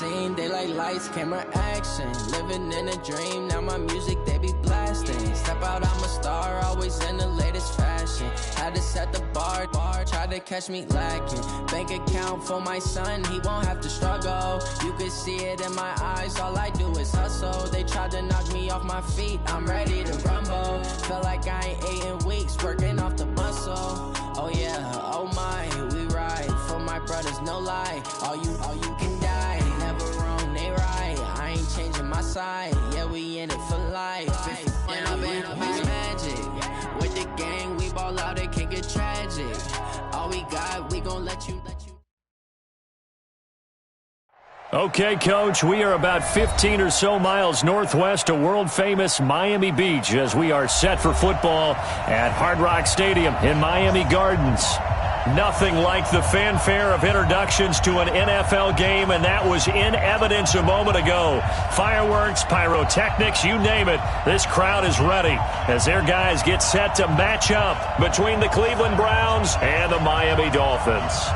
scene. They like lights, camera, action. Living in a dream, now my music they be blasting. Step out, I'm a star, always in the latest fashion. Had to set the bar, try to catch me lacking. Bank account for my son, he won't have to struggle. You can see it in my eyes, all I do is hustle. They tried to knock me off my feet, I'm ready to rumble. Feel like I ain't ate in weeks, working off the muscle. Oh yeah, oh my, we ride for my brothers, no lie. All you can die, never wrong, they right. I ain't changing my side, yeah, we in it for life. And I've been magic. With the gang, we ball out, it can't get tragic. All we got, we gon' let you. Okay, Coach, we are about 15 or so miles northwest of world-famous Miami Beach as we are set for football at Hard Rock Stadium in Miami Gardens. Nothing like the fanfare of introductions to an NFL game, and that was in evidence a moment ago. Fireworks, pyrotechnics, you name it. This crowd is ready as their guys get set to match up between the Cleveland Browns and the Miami Dolphins.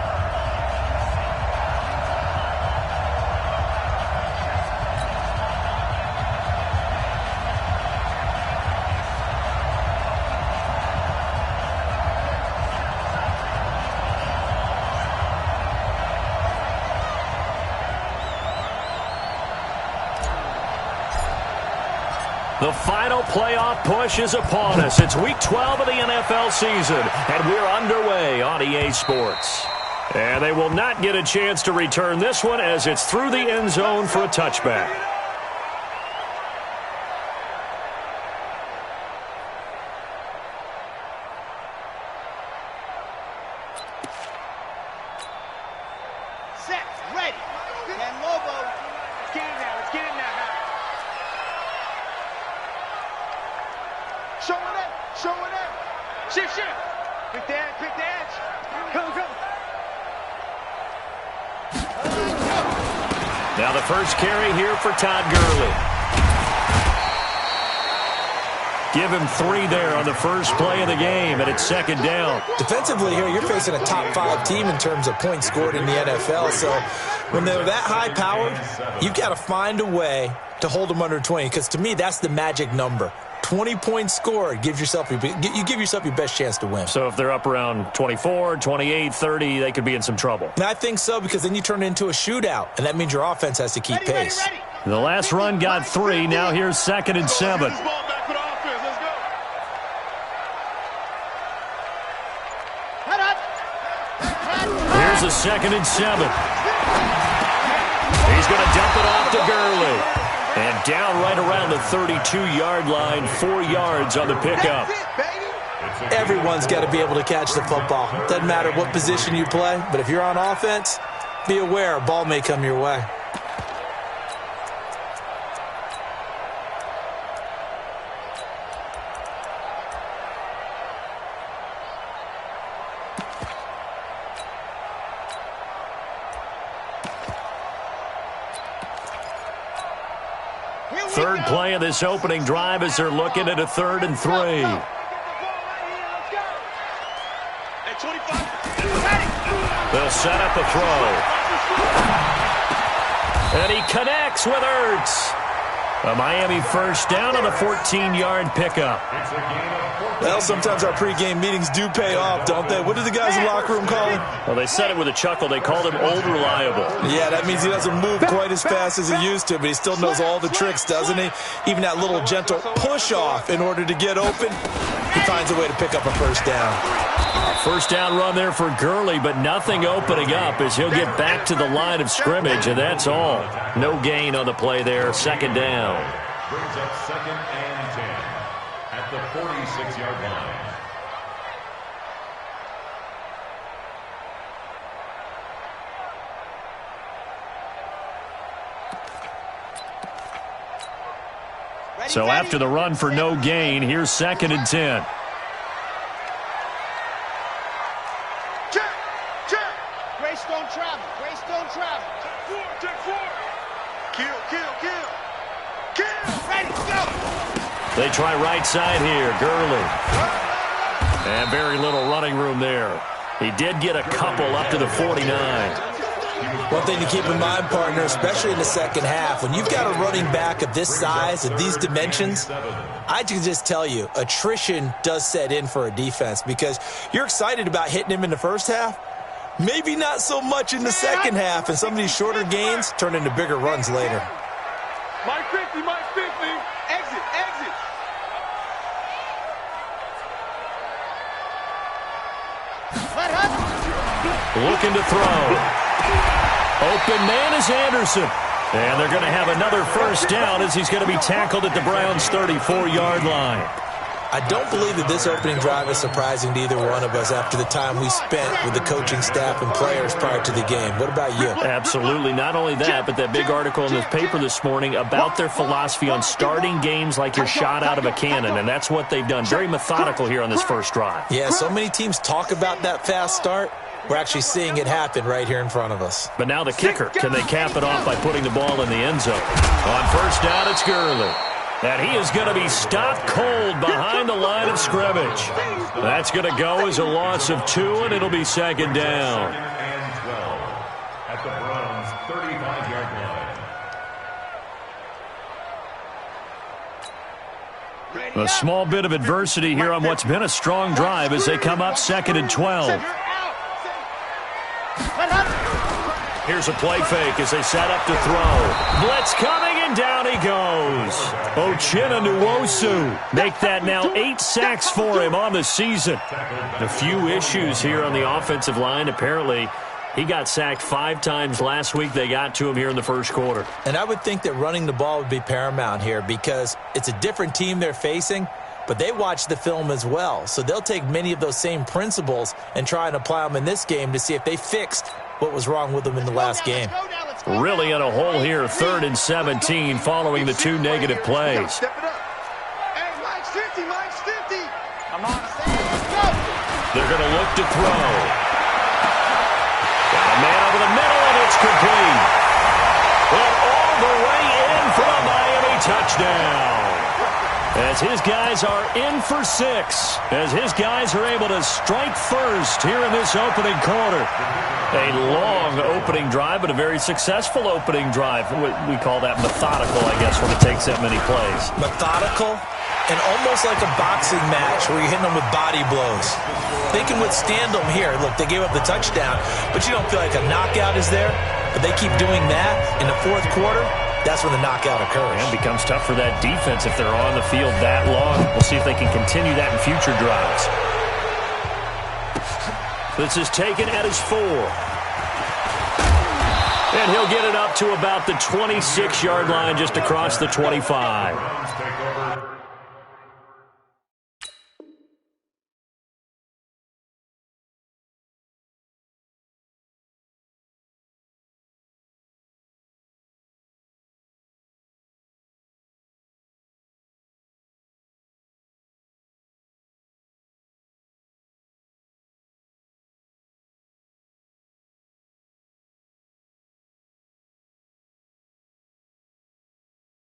The final playoff push is upon us. It's Week 12 of the NFL season, and we're underway on EA Sports. And they will not get a chance to return this one as it's through the end zone for a touchback. Set, ready. And Lobo, let's get in there, let's get in there. Showing up. Shift. Quick the edge. Go. Now the first carry here for Todd Gurley. Give him 3 there on the first play of the game, and it's second down. Defensively here, you're facing a top 5 team in terms of points scored in the NFL. So when they're that high-powered, you got to find a way to hold them under 20, because to me, that's the magic number. 20 points scored, you give yourself your best chance to win. So if they're up around 24, 28, 30, they could be in some trouble. And I think so, because then you turn it into a shootout, and that means your offense has to keep pace. Ready. The last run got 3. Now here's 2nd and 7. Here's a 2nd and 7. He's going to dump it off to Gurley. And down right around the 32-yard line, 4 yards on the pickup. Everyone's got to be able to catch the football. Doesn't matter what position you play, but if you're on offense, be aware a ball may come your way. Third play of this opening drive as they're looking at a 3rd and 3. They'll set up a throw. And he connects with Ertz. A Miami first down on a 14-yard pickup. Well, sometimes our pregame meetings do pay off, don't they? What do the guys in the locker room call him? Well, they said it with a chuckle. They called him Old Reliable. Yeah, that means he doesn't move quite as fast as he used to, but he still knows all the tricks, doesn't he? Even that little gentle push-off in order to get open, he finds a way to pick up a first down. First down run there for Gurley, but nothing opening up as he'll get back to the line of scrimmage, and that's all. No gain on the play there, 2nd down. Brings up 2nd and 10 at the 46-yard line. So after the run for no gain, here's 2nd and 10. Greystone travel. Check 4. Kill. Ready, go. They try right side here, Gurley. And very little running room there. He did get a couple up to the 49. One thing to keep in mind, partner, especially in the second half, when you've got a running back of this size, of these dimensions, I can just tell you, attrition does set in for a defense because you're excited about hitting him in the first half, maybe not so much in the second half, and some of these shorter gains turn into bigger runs later. Mike 50, Mike 50. Exit, exit. Looking to throw. Open man is Anderson. And they're going to have another first down as he's going to be tackled at the Browns' 34-yard line. I don't believe that this opening drive is surprising to either one of us after the time we spent with the coaching staff and players prior to the game. What about you? Absolutely. Not only that, but that big article in the paper this morning about their philosophy on starting games like you're shot out of a cannon, and that's what they've done. Very methodical here on this first drive. Yeah, so many teams talk about that fast start. We're actually seeing it happen right here in front of us. But now the kicker. Can they cap it off by putting the ball in the end zone? On first down, it's Gurley. And he is going to be stopped cold behind the line of scrimmage. That's going to go as a loss of 2, and it'll be second down. And 12 at the Browns' 35-yard line. A small bit of adversity here on what's been a strong drive as they come up 2nd and 12. Here's a play fake as they set up to throw. Blitz coming, and down he goes. Uchenna Nwosu make that now 8 sacks for him on the season. A few issues here on the offensive line. Apparently, he got sacked 5 times last week. They got to him here in the first quarter. And I would think that running the ball would be paramount here because it's a different team they're facing, but they watch the film as well. So they'll take many of those same principles and try and apply them in this game to see if they fixed what was wrong with them in the last game. Really in a hole here, 3rd and 17 following the 2 negative plays. Step it up. Hey, Mike's 50, Mike's 50. Come on. They're going to look to throw. Got a man over the middle, and it's complete. And all the way in for a Miami touchdown. As his guys are in for 6. As his guys are able to strike first here in this opening quarter. A long opening drive, but a very successful opening drive. We call that methodical, I guess, when it takes that many plays. Methodical and almost like a boxing match where you're hitting them with body blows. They can withstand them here. Look, they gave up the touchdown, but you don't feel like a knockout is there. But they keep doing that in the 4th quarter. That's when the knockout occurs. And it becomes tough for that defense if they're on the field that long. We'll see if they can continue that in future drives. This is taken at his 4. And he'll get it up to about the 26-yard line just across the 25.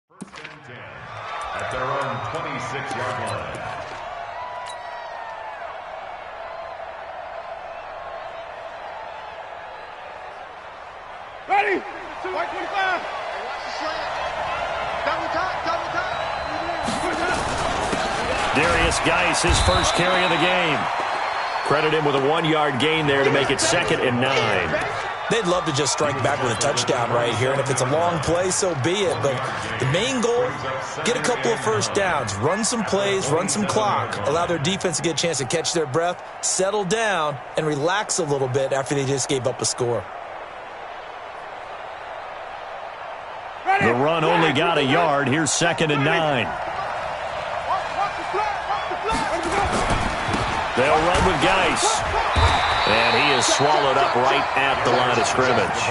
First and 10 at their own 26-yard line. Ready? 125. Watch the slant. Double top, double top. Darius Geis, his first carry of the game. Credit him with a 1-yard gain there to make it 2nd and 9. They'd love to just strike back with a touchdown right here, and if it's a long play, so be it. But the main goal, get a couple of first downs, run some plays, run some clock, allow their defense to get a chance to catch their breath, settle down, and relax a little bit after they just gave up a score. The run only got a yard. Here's 2nd and 9. They'll run with Geis. And he is swallowed up right at the line of scrimmage.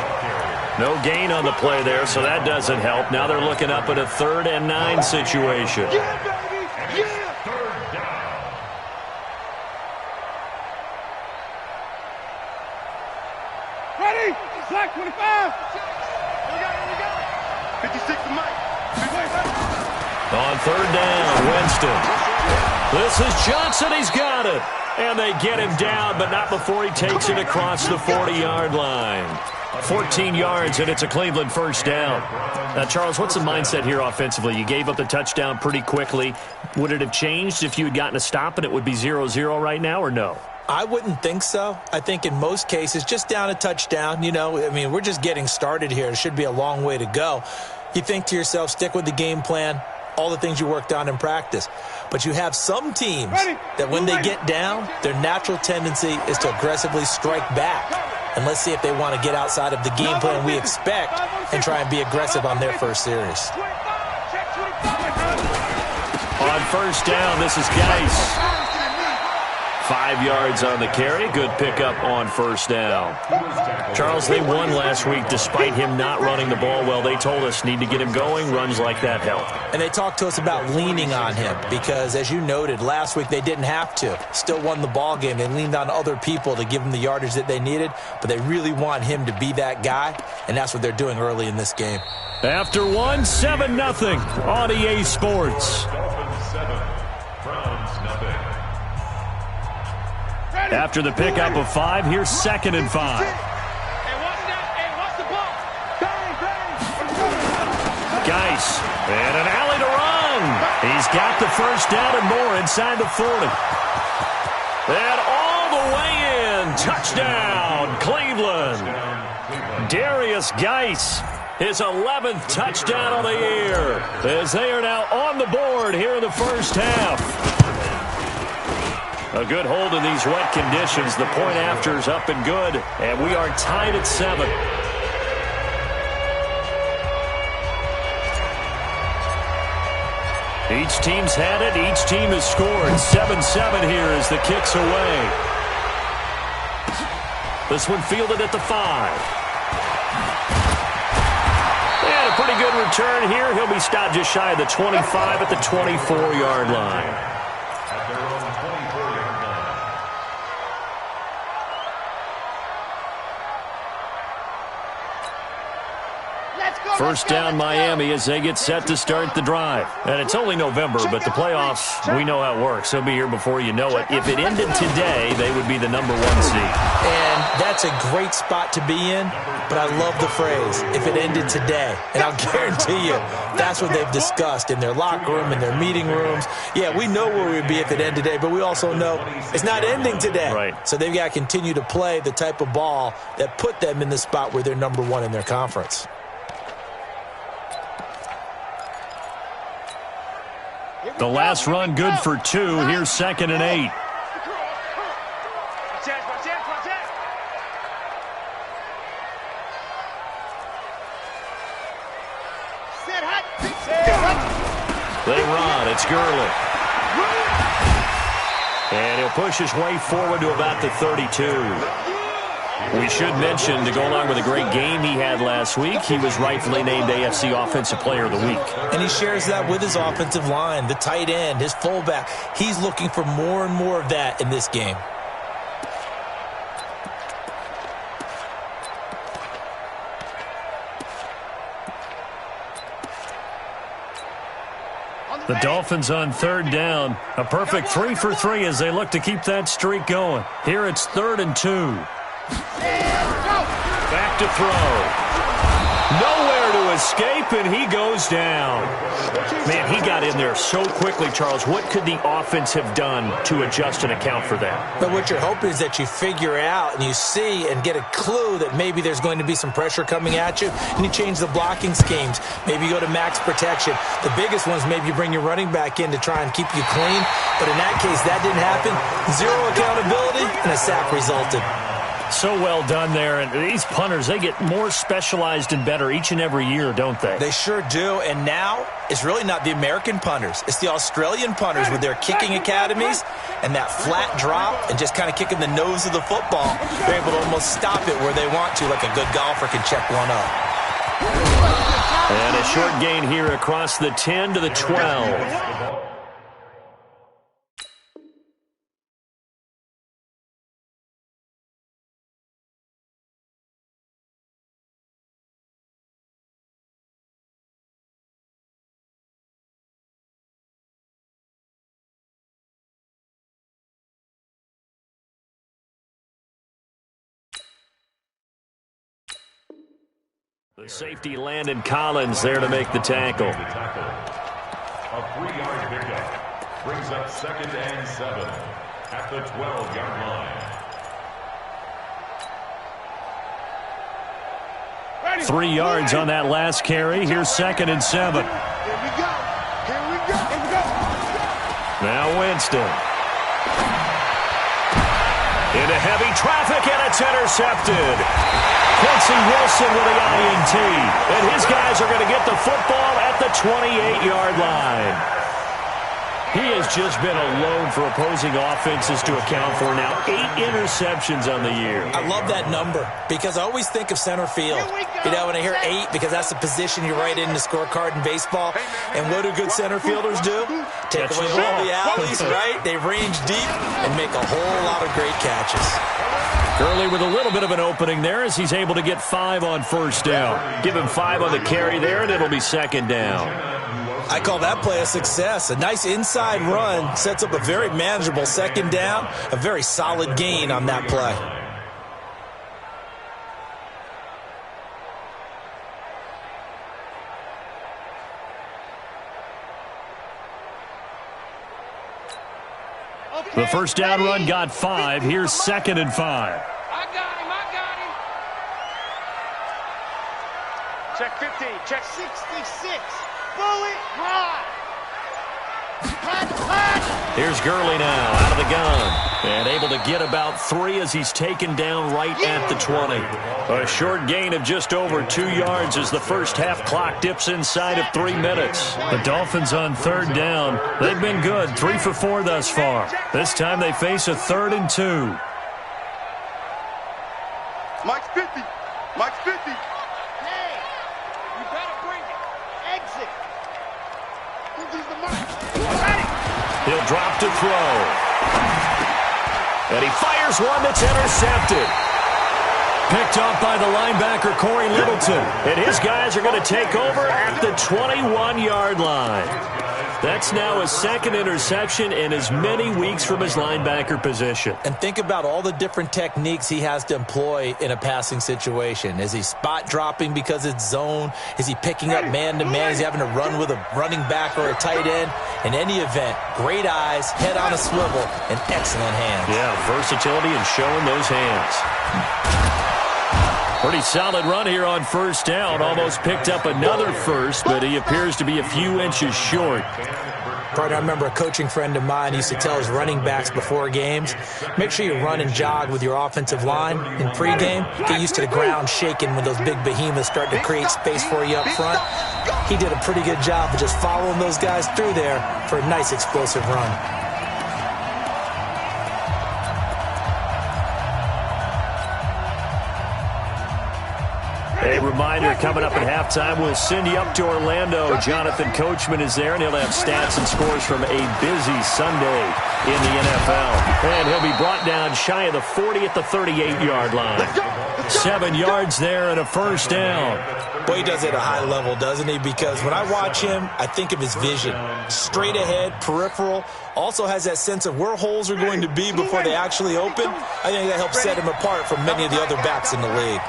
No gain on the play there, so that doesn't help. Now they're looking up at a 3rd and 9 situation. Yeah, baby. Yeah. 3rd down. Ready? Slack 25. We got it. 56 to Mike. On 3rd down, Winston. This is Johnson. He's got it. And they get him down, but not before he takes it across the 40-yard line. 14 yards, and it's a Cleveland first down. Now, Charles, what's the mindset here offensively? You gave up the touchdown pretty quickly. Would it have changed if you had gotten a stop and it would be 0-0 right now, or no? I wouldn't think so. I think in most cases, just down a touchdown, we're just getting started here. It should be a long way to go. You think to yourself, stick with the game plan, all the things you worked on in practice. But you have some teams that when they get down, their natural tendency is to aggressively strike back. And let's see if they want to get outside of the game plan we expect and try and be aggressive on their first series. On first down, this is Geis. 5 yards on the carry. Good pickup on first down. Charles, they won last week despite him not running the ball well. They told us need to get him going. Runs like that help. And they talked to us about leaning on him because, as you noted, last week they didn't have to. Still won the ball game. They leaned on other people to give them the yardage that they needed, but they really want him to be that guy, and that's what they're doing early in this game. After one, 7-0 on EA Sports. After the pickup of 5, here's 2nd and 5. Geis, and an alley to run. He's got the first down and more inside the 40. And all the way in. Touchdown, Cleveland. Darius Geis, his 11th touchdown of the year, as they are now on the board here in the first half. A good hold in these wet conditions. The point after is up and good, and we are tied at 7. Each team's had it. Each team has scored. 7-7 here as the kick's away. This one fielded at the 5. And a pretty good return here. He'll be stopped just shy of the 25 at the 24-yard line. First down Miami as they get set to start the drive. And it's only November, but the playoffs, we know how it works. They'll be here before you know it. If it ended today, they would be the number 1 seed. And that's a great spot to be in, but I love the phrase, if it ended today. And I'll guarantee you, that's what they've discussed in their locker room, in their meeting rooms. Yeah, we know where we'd be if it ended today, but we also know it's not ending today. Right. So they've got to continue to play the type of ball that put them in the spot where they're number 1 in their conference. The last run good for 2. Here's 2nd and 8. They run. It's Gurley. And he'll push his way forward to about the 32. We should mention, to go along with a great game he had last week, he was rightfully named AFC Offensive Player of the Week. And he shares that with his offensive line, the tight end, his fullback. He's looking for more and more of that in this game. The Dolphins on 3rd down. A perfect 3 for 3 as they look to keep that streak going. Here it's 3rd and 2. Back to throw. Nowhere to escape, and he goes down. Man, he got in there so quickly, Charles. What could the offense have done to adjust and account for that? But what you're hoping is that you figure out and you see and get a clue that maybe there's going to be some pressure coming at you, and you change the blocking schemes. Maybe you go to max protection. The biggest ones, maybe you bring your running back in to try and keep you clean. But in that case, that didn't happen. 0 accountability, and a sack resulted. So well done there. And these punters, they get more specialized and better each and every year, don't they? They sure do. And now it's really not the American punters. It's the Australian punters with their kicking academies and that flat drop and just kind of kicking the nose of the football. They're able to almost stop it where they want to, like a good golfer can check one up. And a short gain here across the 10 to the 12. The safety Landon Collins there to make the tackle. A 3-yard pickup brings up 2nd and 7 at the 12-yard line. 3 yards on that last carry. Here's 2nd and 7. Here we go. Here we go. Here we go. Now Winston. Into heavy traffic, and it's intercepted. Quincy Wilson with the INT. And his guys are going to get the football at the 28-yard line. He has just been a load for opposing offenses to account for now. 8 interceptions on the year. I love that number because I always think of center field. You know, when I hear 8, because that's the position you write in the scorecard in baseball. And what do good center fielders do? Take away all the alleys, right? They range deep and make a whole lot of great catches. Gurley with a little bit of an opening there as he's able to get 5 on first down. Give him 5 on the carry there, and it'll be 2nd down. I call that play a success. A nice inside run sets up a very manageable 2nd down, a very solid gain on that play. The first down run got 5. Here's 2nd and 5. I got him. Check 15. Check 66. Bullet high. Here's Gurley now out of the gun. And able to get about 3 as he's taken down right at the 20. A short gain of just over 2 yards as the first half clock dips inside of 3 minutes. The Dolphins on 3rd down. They've been good, 3 for 4 thus far. This time they face a 3rd and 2. Mike's 50. Mike's 50. Hey, you better bring it. Exit. Who's the mark? He'll drop to throw. And he fires one that's intercepted. Picked off by the linebacker, Corey Littleton. And his guys are going to take over at the 21-yard line. That's now his 2nd interception in as many weeks from his linebacker position. And think about all the different techniques he has to employ in a passing situation. Is he spot dropping because it's zone? Is he picking up man-to-man? Is he having to run with a running back or a tight end? In any event, great eyes, head on a swivel, and excellent hands. Yeah, versatility and showing those hands. Pretty solid run here on first down. Almost picked up another first, but he appears to be a few inches short. Partner, I remember a coaching friend of mine used to tell his running backs before games, make sure you run and jog with your offensive line in pregame. Get used to the ground shaking when those big behemoths start to create space for you up front. He did a pretty good job of just following those guys through there for a nice explosive run. A reminder, coming up at halftime, we'll send you up to Orlando. Jonathan Coachman is there, and he'll have stats and scores from a busy Sunday in the NFL. And he'll be brought down shy of the 40 at the 38-yard line. 7 yards there and a first down. Boy, he does it at a high level, doesn't he? Because when I watch him, I think of his vision. Straight ahead, peripheral. Also has that sense of where holes are going to be before they actually open. I think that helps set him apart from many of the other backs in the league.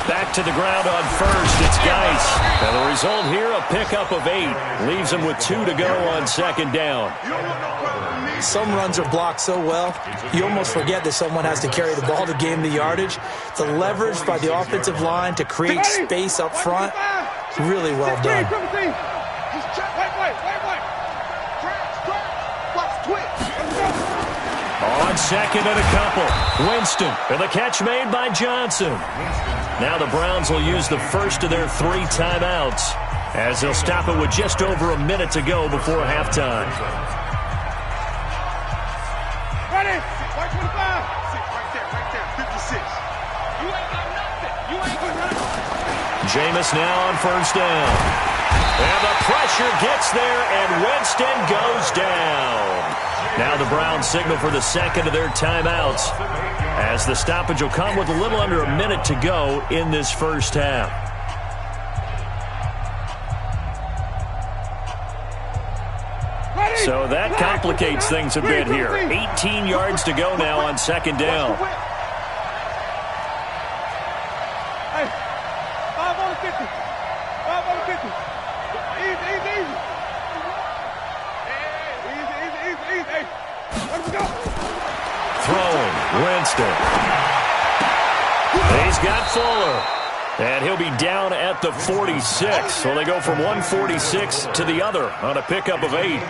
Back to the ground on first. It's Geis. And the result here, a pickup of 8. Leaves him with 2 to go on 2nd down. Some runs are blocked so well, you almost forget that someone has to carry the ball to gain the yardage. The leverage by the offensive line to create space up front, really well done. On 2nd and a couple. Winston, and the catch made by Johnson. Now the Browns will use the first of their 3 timeouts as they'll stop it with just over a minute to go before halftime. Ready? 125. Right there, 56. You ain't got nothing. You ain't got nothing. Jameis now on first down. And the pressure gets there, and Winston goes down. Now the Browns signal for the 2nd of their timeouts as the stoppage will come with a little under a minute to go in this first half. So that complicates things a bit here. 18 yards to go now on second down. Hey, 5 on the 50. 5 on the 50. Easy, easy, easy. Easy. Hey, let's go. Throwing, Winston. He's got Fuller. And he'll be down at the 46. So they go from 146 to the other on a pickup of 8.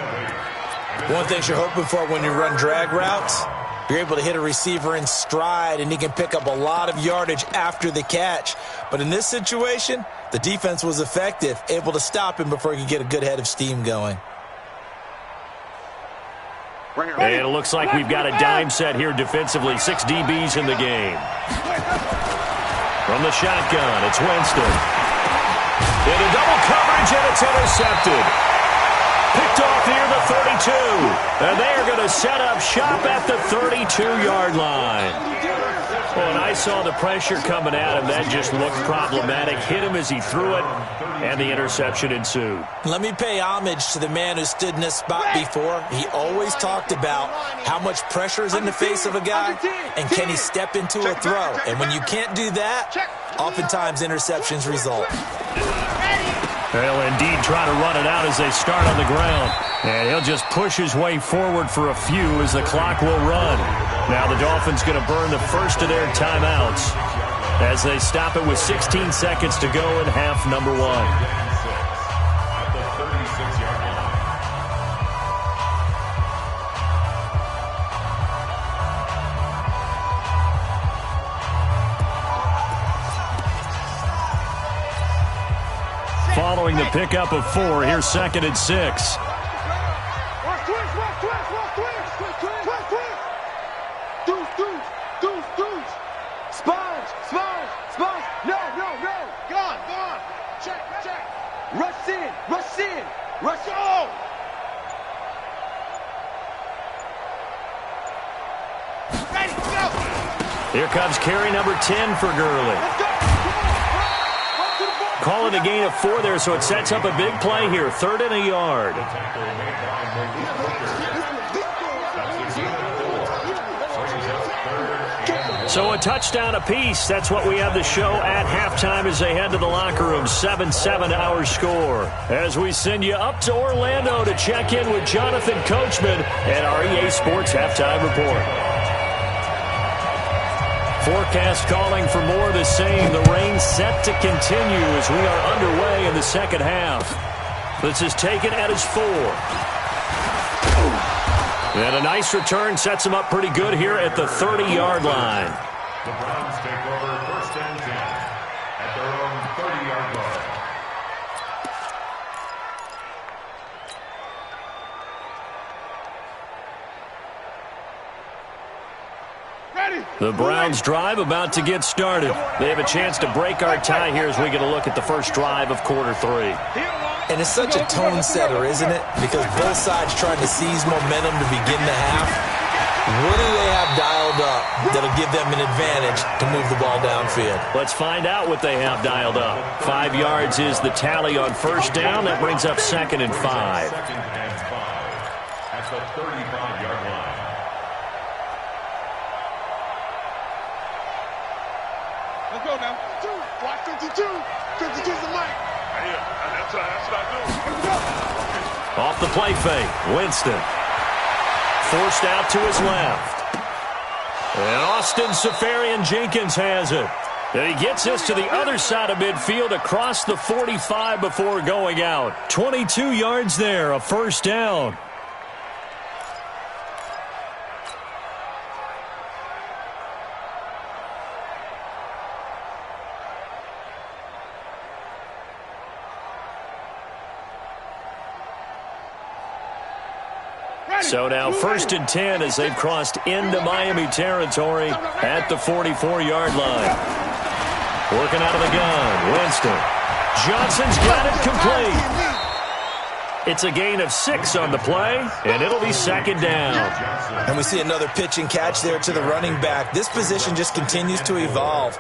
One thing you're hoping for when you run drag routes, you're able to hit a receiver in stride, and he can pick up a lot of yardage after the catch. But in this situation, the defense was effective, able to stop him before he could get a good head of steam going. And it looks like we've got a dime set here defensively. 6 DBs in the game. From the shotgun, it's Winston. Into double coverage, and it's intercepted. Picked off near the 32. And they are going to set up shop at the 32-yard line. Well, and I saw the pressure coming at him. That just looked problematic. Hit him as he threw it, and the interception ensued. Let me pay homage to the man who stood in this spot before. He always talked about how much pressure is in the face of a guy, and can he step into a throw. And when you can't do that, oftentimes interceptions result. They'll indeed try to run it out as they start on the ground. And he'll just push his way forward for a few as the clock will run. Now the Dolphins going to burn the first of their timeouts as they stop it with 16 seconds to go in half number 1. At the 36-yard line. Following the pickup of 4, here's 2nd and 6. Sponge. No. Gone. Check. Rush in. Oh! Ready, go! Here comes carry number 10 for Gurley. Let's go! Call it a gain of 4 there, so it sets up a big play here. 3rd and a yard. So a touchdown apiece. That's what we have to show at halftime as they head to the locker room. 7-7 our score. As we send you up to Orlando to check in with Jonathan Coachman and our EA Sports Halftime Report. Forecast calling for more of the same. The rain set to continue as we are underway in the second half. This is taken at his 4. And a nice return sets him up pretty good here at the 30-yard line. The Browns take over 1st and 10 at their own 30-yard line. The Browns drive about to get started. They have a chance to break our tie here as we get a look at the first drive of quarter 3. And it's such a tone setter, isn't it? Because both sides trying to seize momentum to begin the half. What do they have dialed up that'll give them an advantage to move the ball downfield? Let's find out what they have dialed up. 5 yards is the tally on first down. That brings up 2nd and 5. 2nd and 5 at the 35-yard line. Let's go now. Watch 52. 52's the mic. That's what I do. Off the play fake, Winston. Forced out to his left. And Austin Seferian-Jenkins has it. And he gets us to the other side of midfield across the 45 before going out. 22 yards there, a first down. So now 1st and 10 as they've crossed into Miami territory at the 44-yard line. Working out of the gun, Winston. Johnson's got it complete. It's a gain of 6 on the play, and it'll be 2nd down. And we see another pitch and catch there to the running back. This position just continues to evolve.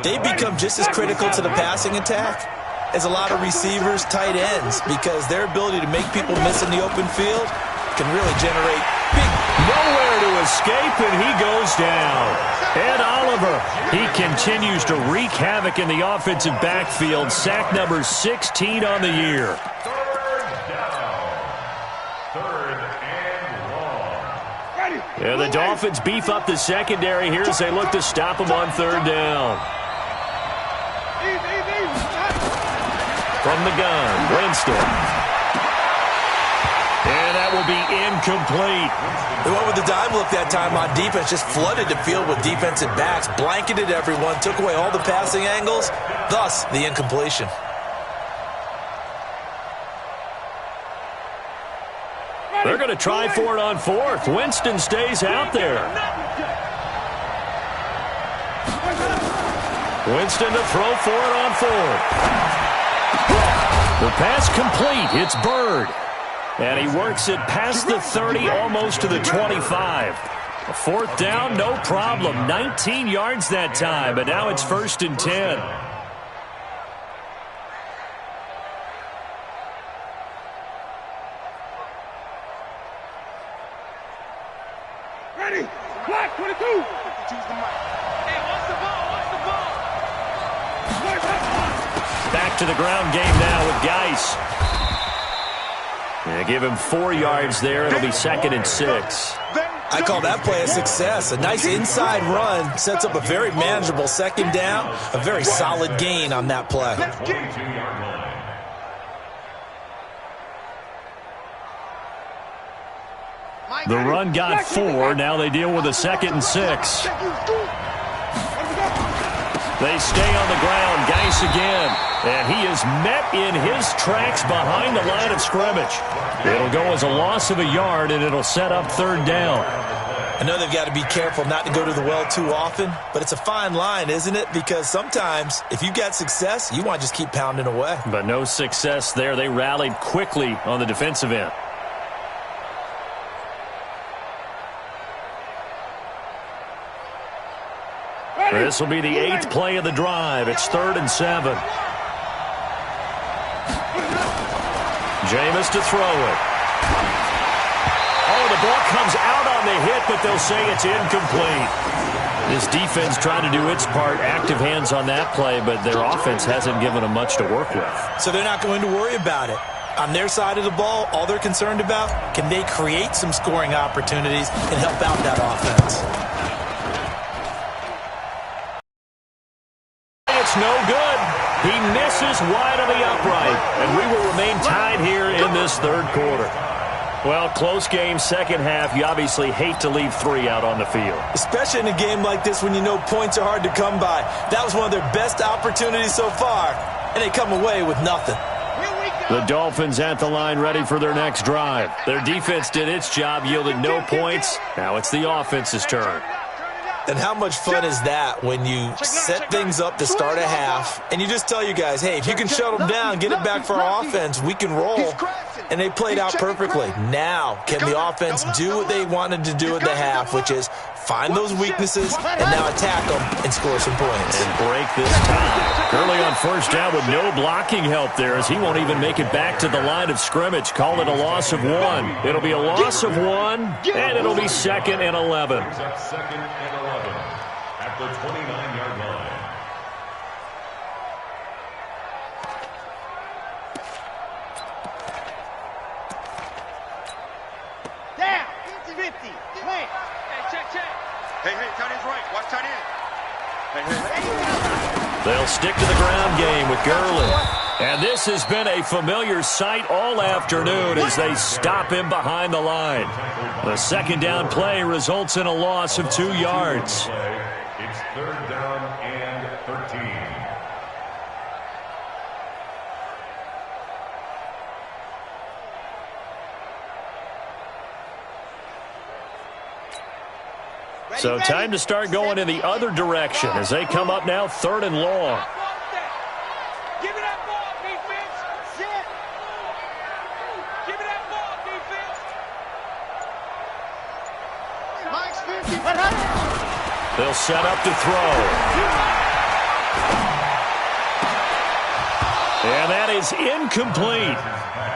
They become just as critical to the passing attack as a lot of receivers, tight ends, because their ability to make people miss in the open field can really generate big... Nowhere to escape, and he goes down. Ed Oliver, he continues to wreak havoc in the offensive backfield. Sack number 16 on the year. Yeah, the Dolphins beef up the secondary here as they look to stop him on third down. From the gun, Winston. And that will be incomplete. They went with the dime look that time on defense, just flooded the field with defensive backs, blanketed everyone, took away all the passing angles, thus the incompletion. They're going to try for it on fourth. Winston stays out there. Winston to throw for it on fourth. The pass complete. It's Bird. And he works it past the 30, almost to the 25. A fourth down, no problem. 19 yards that time, but now it's 1st and 10. Ready? Black 22. Choose the mic. Hey, what's the ball? Back to the ground game now with Geis. Yeah, give him 4 yards there. It'll be 2nd and 6. I call that play a success. A nice inside run sets up a very manageable 2nd down. A very solid gain on that play. The run got 4. Now they deal with a 2nd and 6. They stay on the ground. Geis again. And he is met in his tracks behind the line of scrimmage. It'll go as a loss of a yard, and it'll set up 3rd down. I know they've got to be careful not to go to the well too often, but it's a fine line, isn't it? Because sometimes, if you got success, you want to just keep pounding away. But no success there. They rallied quickly on the defensive end. This will be the 8th play of the drive. It's 3rd and 7. Jameis to throw it. Oh, the ball comes out on the hit, but they'll say it's incomplete. This defense trying to do its part, active hands on that play, but their offense hasn't given them much to work with. So they're not going to worry about it. On their side of the ball, all they're concerned about, can they create some scoring opportunities and help out that offense? It's no good. He misses wide on the upright, and we will remain tied here in this 3rd quarter. Well, close game, 2nd half. You obviously hate to leave 3 out on the field. Especially in a game like this when you know points are hard to come by. That was one of their best opportunities so far, and they come away with nothing. The Dolphins at the line ready for their next drive. Their defense did its job, yielded no points. Now it's the offense's turn. And how much fun is that when you set things up to start a half and you just tell your guys, hey, if you can shut them down, get it back for our offense, we can roll. And they played out perfectly. Now, can the offense do what they wanted to do at the half, which is find those weaknesses and now attack them and score some points. And break this tie. Early on 1st down with no blocking help there as he won't even make it back to the line of scrimmage. Call it a loss of 1. It'll be a loss of 1, and it'll be 2nd and 11. 2nd and 11 at the 29-yard line. Down. 50. Plant. Hey, check. Hey, tight end's right. Watch tight end. Hey. They'll stick to the ground game with Gurley. And this has been a familiar sight all afternoon as they stop him behind the line. The 2nd down play results in a loss of 2 yards. It's 3rd down and 13. So time to start going in the other direction as they come up now 3rd and long. Give me that ball, defense. Sit. Give me that ball, defense. Mike's 50. They'll set up to throw. And that is incomplete.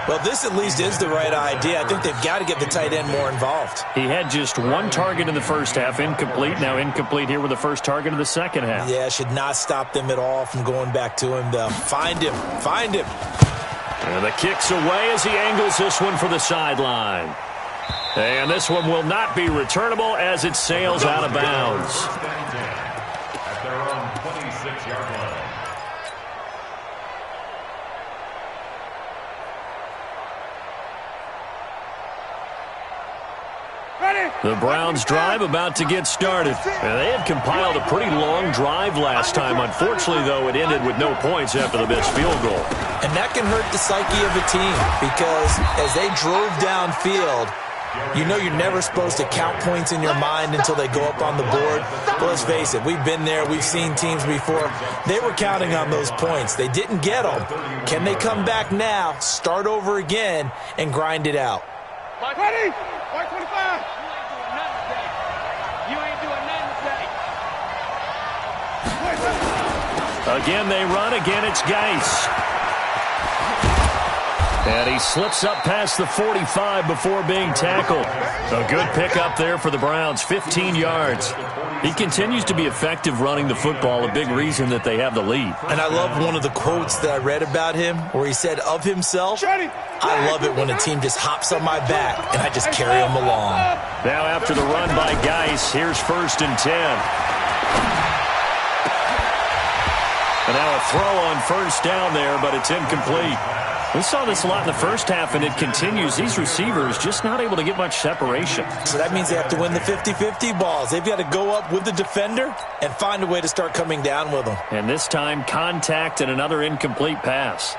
Well, this at least is the right idea. I think they've got to get the tight end more involved. He had just one target in the first half, incomplete. Now incomplete here with the first target of the second half. Yeah, should not stop them at all from going back to him, though. Find him. Find him. And the kick's away as he angles this one for the sideline. And this one will not be returnable as it sails out of bounds. At their own 26-yard line. The Browns drive about to get started. And they had compiled a pretty long drive last time. Unfortunately, though, it ended with no points after the missed field goal. And that can hurt the psyche of a team because as they drove downfield, you know you're never supposed to count points in your mind until they go up on the board. But let's face it, we've been there. We've seen teams before. They were counting on those points. They didn't get them. Can they come back now, start over again, and grind it out? Ready? 125. You ain't doing nothing today. Again, they run. Again, it's Geis. And he slips up past the 45 before being tackled. A good pickup there for the Browns, 15 yards. He continues to be effective running the football, a big reason that they have the lead. And I love one of the quotes that I read about him where he said of himself, I love it when a team just hops on my back and I just carry them along. Now after the run by Geis, here's 1st and 10. And now a throw on 1st down there, but it's incomplete. We saw this a lot in the first half, and it continues. These receivers just not able to get much separation. So that means they have to win the 50-50 balls. They've got to go up with the defender and find a way to start coming down with them. And this time, contact and another incomplete pass.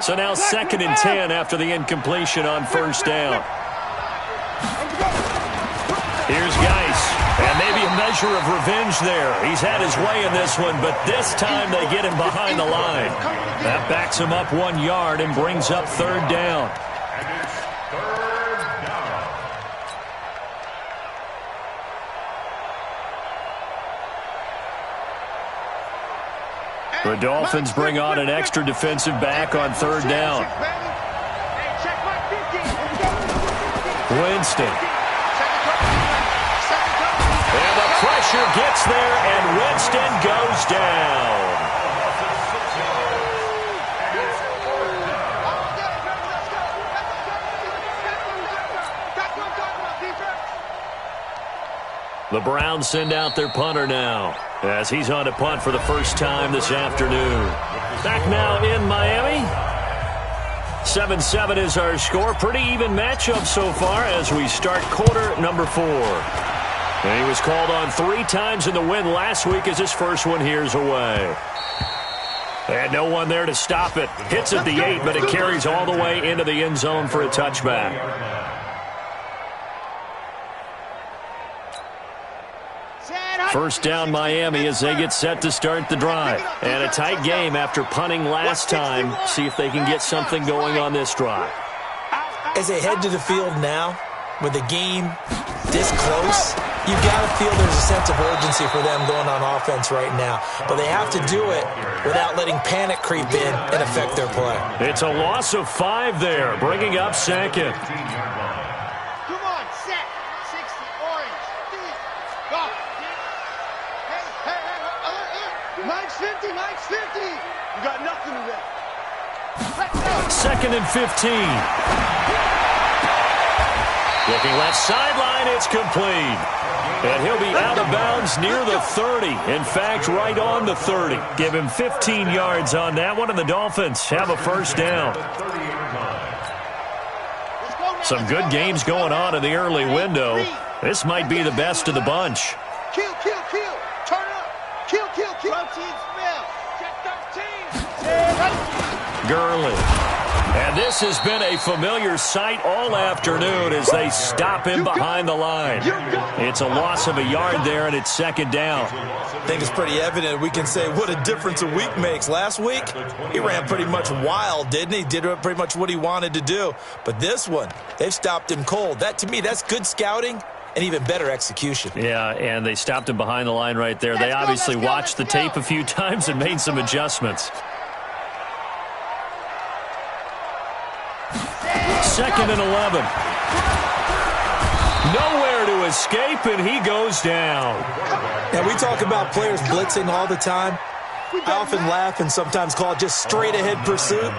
So now 2nd and 10 after the incompletion on 1st down. Here's Geis. And maybe a measure of revenge there. He's had his way in this one, but this time they get him behind the line. That backs him up 1 yard and brings up 3rd down. And it's 3rd down. The Dolphins bring on an extra defensive back on 3rd down. Winston. And the pressure gets there, and Winston goes down. The Browns send out their punter now as he's on to punt for the first time this afternoon. Back now in Miami. 7-7 is our score. Pretty even matchup so far as we start quarter number 4. And he was called on 3 times in the win last week as his first one here's away. And no one there to stop it. Hits at the 8, but it carries all the way into the end zone for a touchback. First down Miami as they get set to start the drive. And a tight game after punting last time. See if they can get something going on this drive. As they head to the field now, with the game this close, you've got to feel there's a sense of urgency for them going on offense right now. But they have to do it without letting panic creep in and affect their play. It's a loss of 5 there, bringing up 2nd. Come on, set. 60, orange. Go. Hey. Mike's 50, Mike's 50. You got nothing to that. 2nd and 15. Looking left sideline, it's complete. And he'll be out of bounds near the 30. In fact, right on the 30. Give him 15 yards on that one, and the Dolphins have a first down. Some good games going on in the early window. This might be the best of the bunch. Kill. Turn up. Kill. Protein spill. Check 13. Gurley. And this has been a familiar sight all afternoon as they stop him behind the line. It's a loss of a yard there, and it's 2nd down. I think it's pretty evident. We can say what a difference a week makes. Last week, he ran pretty much wild, didn't he? Did pretty much what he wanted to do. But this one, they've stopped him cold. That, to me, that's good scouting and even better execution. Yeah, and they stopped him behind the line right there. They obviously watched the tape a few times and made some adjustments. 2nd and 11. Nowhere to escape, and he goes down. Now, we talk about players blitzing all the time. I often laugh and sometimes call it just straight-ahead pursuit.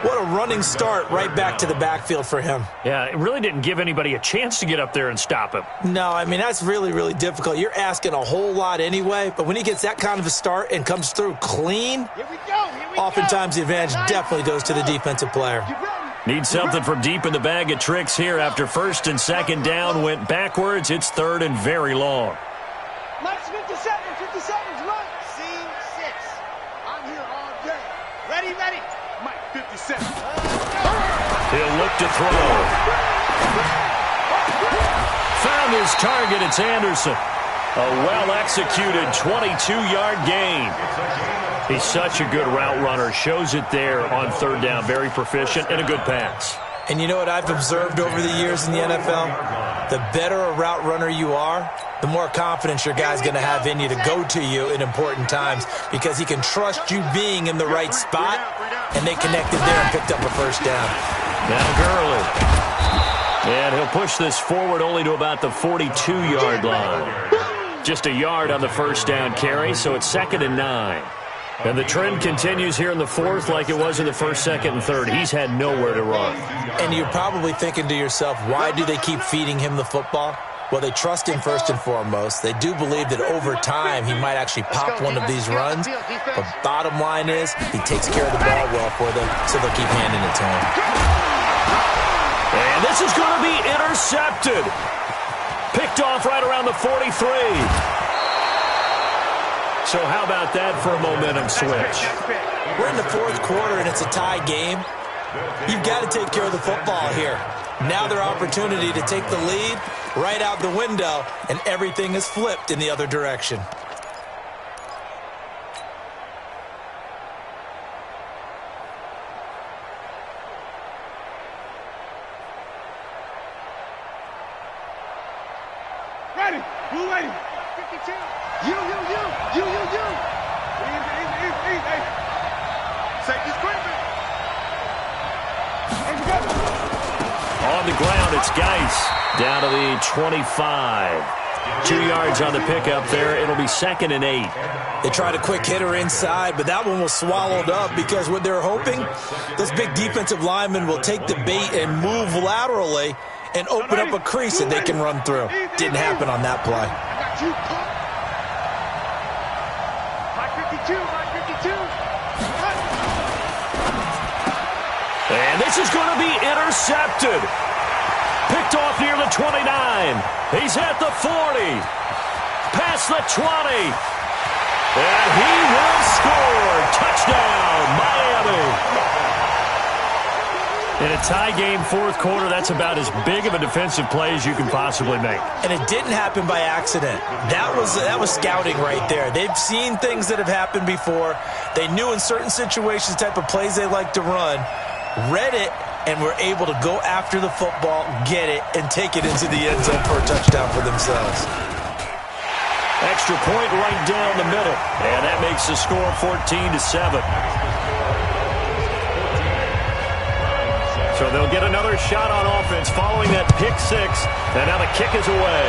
What a running start right back to the backfield for him. Yeah, it really didn't give anybody a chance to get up there and stop him. No, I mean, that's really, really difficult. You're asking a whole lot anyway, but when he gets that kind of a start and comes through clean, oftentimes the advantage definitely goes to the defensive player. Need something from deep in the bag of tricks here after 1st and 2nd down went backwards. It's 3rd and very long. Mike's 50 seconds, run. Scene 6. I'm here all day. Ready. Mike, 50 seconds. He'll look to throw. Found his target. It's Anderson. A well-executed 22-yard gain. He's such a good route runner. Shows it there on 3rd down. Very proficient and a good pass. And you know what I've observed over the years in the NFL? The better a route runner you are, the more confidence your guy's going to have in you to go to you in important times because he can trust you being in the right spot, and they connected there and picked up a 1st down. Now Gurley. And he'll push this forward only to about the 42-yard line. Just a yard on the 1st down carry, so it's 2nd and 9. And the trend continues here in the 4th like it was in the 1st, 2nd, and 3rd. He's had nowhere to run. And you're probably thinking to yourself, why do they keep feeding him the football? Well, they trust him first and foremost. They do believe that over time he might actually pop one of these runs. But bottom line is he takes care of the ball well for them, so they'll keep handing it to him. And this is going to be intercepted. Picked off right around the 43. So how about that for a momentum switch? We're in the 4th quarter, and it's a tie game. You've got to take care of the football here. Now their opportunity to take the lead right out the window, and everything is flipped in the other direction. Ready. Who ready? 52. You. Easy. Safety's creeping. On the ground, it's Geis down to the 25. 2 yards on the pickup there. It'll be 2nd and 8. They tried a quick hitter inside, but that one was swallowed up because what they're hoping, those big defensive linemen will take the bait and move laterally and open up a crease that they can run through. Didn't happen on that play. And this is going to be intercepted. Picked off near the 29. He's at the 40. Past the 20. And he will score. Touchdown, Miami. In a tie game, 4th quarter, that's about as big of a defensive play as you can possibly make. And it didn't happen by accident. That was scouting right there. They've seen things that have happened before. They knew in certain situations the type of plays they like to run, read it, and were able to go after the football, get it, and take it into the end zone for a touchdown for themselves. Extra point right down the middle. And that makes the score 14-7. So they'll get another shot on offense following that pick 6. And now the kick is away.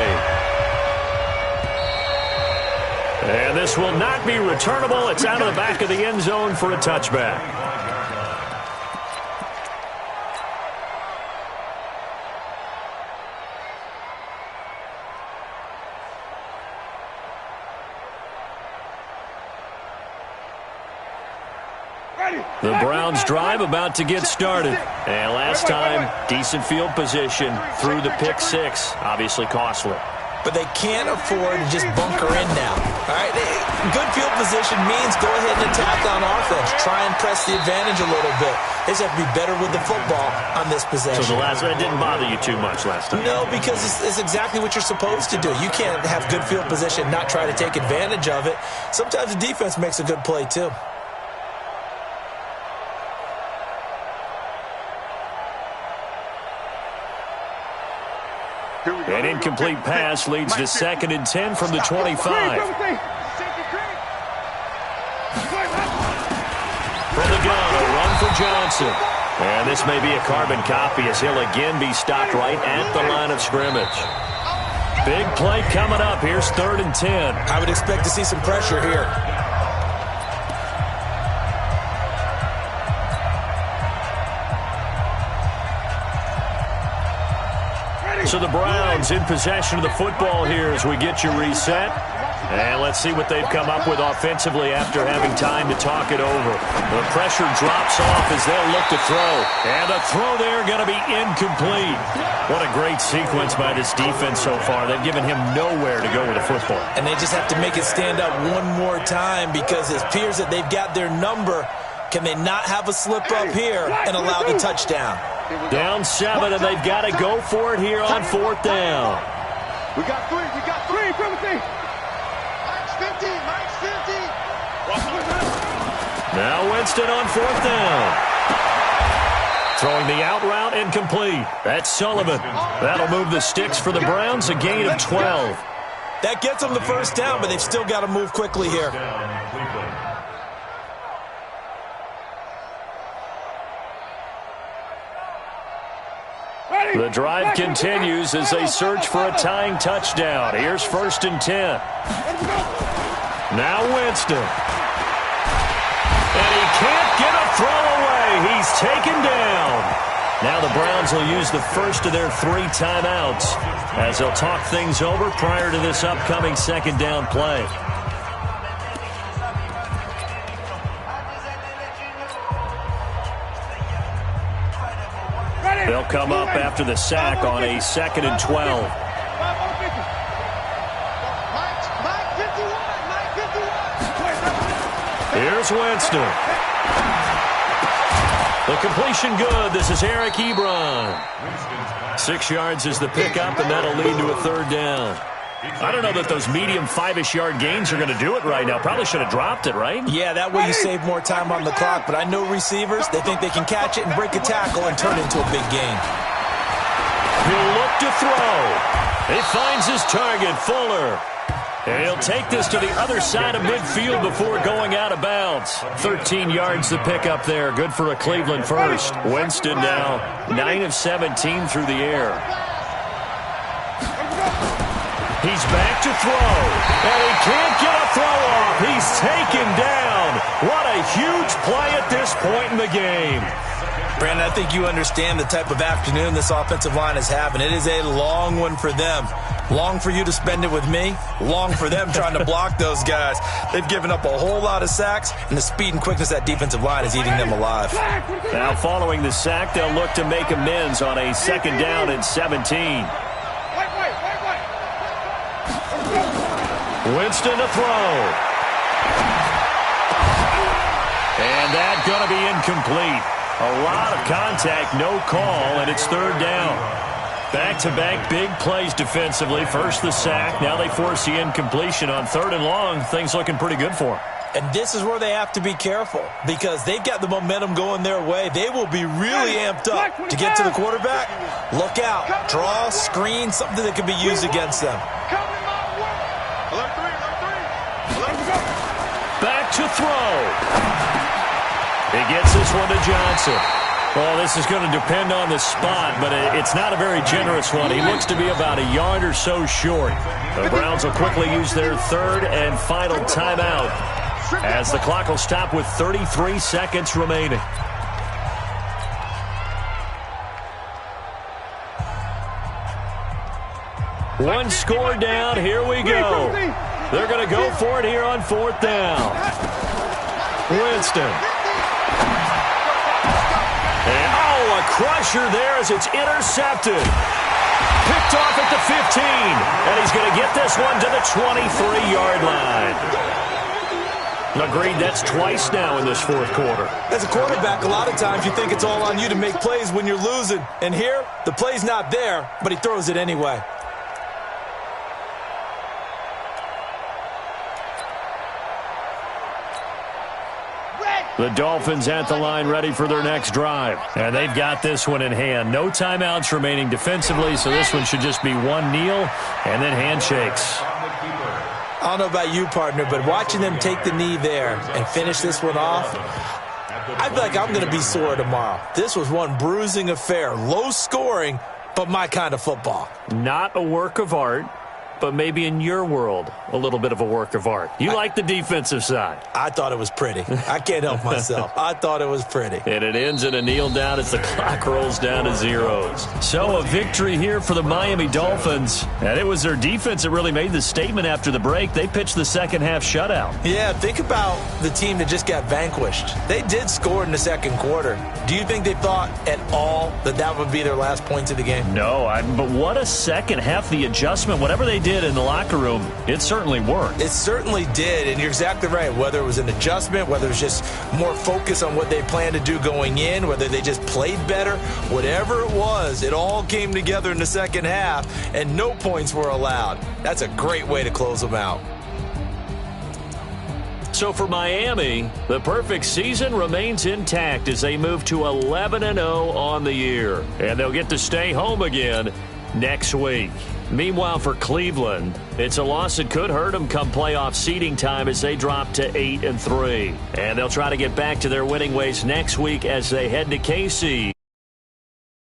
And this will not be returnable. It's out of the back of the end zone for a touchback. The Browns drive about to get started. And last time, decent field position through the pick 6. Obviously costly. But they can't afford to just bunker in now. All right, good field position means go ahead and attack on offense. Try and press the advantage a little bit. They just have to be better with the football on this possession. So that didn't bother you too much last time? No, because it's exactly what you're supposed to do. You can't have good field position, not try to take advantage of it. Sometimes the defense makes a good play too. An incomplete pass leads to 2nd and 10 from the 25. From the gun, a run for Johnson. And this may be a carbon copy as he'll again be stopped right at the line of scrimmage. Big play coming up. Here's 3rd and 10. I would expect to see some pressure here. So the Browns in possession of the football here as we get you reset. And let's see what they've come up with offensively after having time to talk it over. The pressure drops off as they'll look to throw. And the throw there going to be incomplete. What a great sequence by this defense so far. They've given him nowhere to go with the football. And they just have to make it stand up one more time because it appears that they've got their number. Can they not have a slip up here and allow the touchdown? Down 7, and they've got to go for it here on 4th down. We got 3. We got 3. Mike's 50. Mike's 50. Now Winston on 4th down. Throwing the out route incomplete. That's Sullivan. That'll move the sticks for the Browns, a gain of 12. That gets them the 1st down, but they've still got to move quickly here. The drive continues as they search for a tying touchdown. Here's 1st and 10. Now Winston. And he can't get a throw away. He's taken down. Now the Browns will use the first of their 3 timeouts as they'll talk things over prior to this upcoming 2nd down play. They'll come up after the sack on a 2nd and 12. Here's Winston. The completion good. This is Eric Ebron. 6 yards is the pickup, and that'll lead to a 3rd down. I don't know that those medium 5-ish yard gains are going to do it right now. Probably should have dropped it, right? Yeah, that way you save more time on the clock. But I know receivers, they think they can catch it and break a tackle and turn it into a big gain. He'll look to throw. He finds his target, Fuller. And he'll take this to the other side of midfield before going out of bounds. 13 yards to pick up there. Good for a Cleveland first. Winston now 9 of 17 through the air. He's back to throw, and he can't get a throw off. He's taken down. What a huge play at this point in the game. Brandon, I think you understand the type of afternoon this offensive line is having. It is a long one for them. Long for you to spend it with me. Long for them trying to block those guys. They've given up a whole lot of sacks, and the speed and quickness of that defensive line is eating them alive. Now following the sack, they'll look to make amends on a 2nd down and 17. Winston to throw. And that's going to be incomplete. A lot of contact, no call, and it's 3rd down. Back-to-back big plays defensively. First the sack, now they force the incompletion on 3rd and long. Things looking pretty good for them. And this is where they have to be careful because they've got the momentum going their way. They will be really amped up to get to the quarterback. Look out. Draw, screen, something that can be used against them. Back to throw. He gets this one to Johnson. Well, this is going to depend on the spot, but it's not a very generous one. He looks to be about a yard or so short. The Browns will quickly use their 3rd and final timeout as the clock will stop with 33 seconds remaining. One score down. Here we go. They're going to go for it here on 4th down. Winston. And, a crusher there as it's intercepted. Picked off at the 15. And he's going to get this one to the 23-yard line. Agreed, that's twice now in this 4th quarter. As a quarterback, a lot of times you think it's all on you to make plays when you're losing. And here, the play's not there, but he throws it anyway. The Dolphins at the line ready for their next drive. And they've got this one in hand. No timeouts remaining defensively, so this one should just be one kneel and then handshakes. I don't know about you, partner, but watching them take the knee there and finish this one off, I feel like I'm going to be sore tomorrow. This was one bruising affair. Low scoring, but my kind of football. Not a work of art, but maybe in your world, a little bit of a work of art. You like the defensive side. I thought it was pretty. I can't help myself. I thought it was pretty. And it ends in a kneel down as the clock rolls down to zeros. So a victory here for the Miami Dolphins. And it was their defense that really made the statement after the break. They pitched the second half shutout. Yeah, think about the team that just got vanquished. They did score in the second quarter. Do you think they thought at all that that would be their last points of the game? No, but what a second half. The adjustment, whatever they did in the locker room, it certainly worked. It certainly did, and you're exactly right. Whether it was an adjustment, whether it was just more focus on what they planned to do going in, whether they just played better, whatever it was, it all came together in the second half, and no points were allowed. That's a great way to close them out. So for Miami, the perfect season remains intact as they move to 11-0 on the year. And they'll get to stay home again next week. Meanwhile, for Cleveland, it's a loss that could hurt them come playoff seeding time as they drop to 8-3. And they'll try to get back to their winning ways next week as they head to KC.